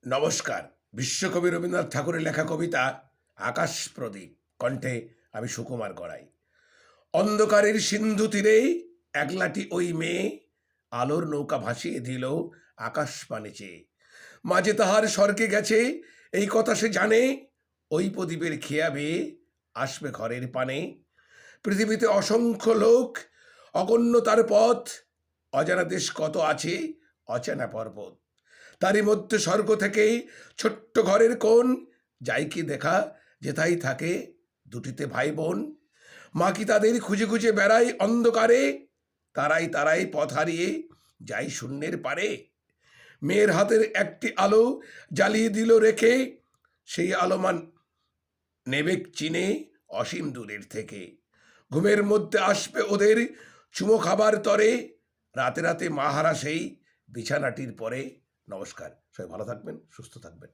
নমস্কার। বিশ্বকবি রবীন্দ্রনাথ ঠাকুরের লেখা কবিতা আকাশ প্রদীপ কণ্ঠে আমি সুকুমার গড়াই। অন্ধকারের সিন্ধু তীরে একলাটি ওই মেয়ে আলোর নৌকা ভাসিয়ে দিল আকাশ পানে চেয়ে। মাঝে তাহার স্বর্গে গেছে এই কথা সে জানে, ওই প্রদীপের খেয়া বেয়ে আসবে ঘরের পানে। পৃথিবীতে অসংখ্য লোক, অগণ্য তার পথ, অজানা দেশ কত আছে, অচেনা পর্বত। তারই মধ্যে স্বর্গ থেকেই ছোট্ট ঘরের কোণ, যাই কি দেখা যেথায় থাকে দুটিতে ভাই বোন। মা কি তাদের খুঁজে খুঁজে বেড়ায় অন্ধকারে, তারাই তারাই পথ হারিয়ে যাই শূন্যের পারে। মেয়ের হাতের একটি আলো জ্বালিয়ে দিল রেখে, সেই আলোমান নেবে চিনে অসীম দূরের থেকে। ঘুমের মধ্যে আসবে ওদের চুমো খাবার তরে, রাতে রাতে মাহারা সেই বিছানাটির পরে। নমস্কার, সবাই ভালো থাকবেন, সুস্থ থাকবেন।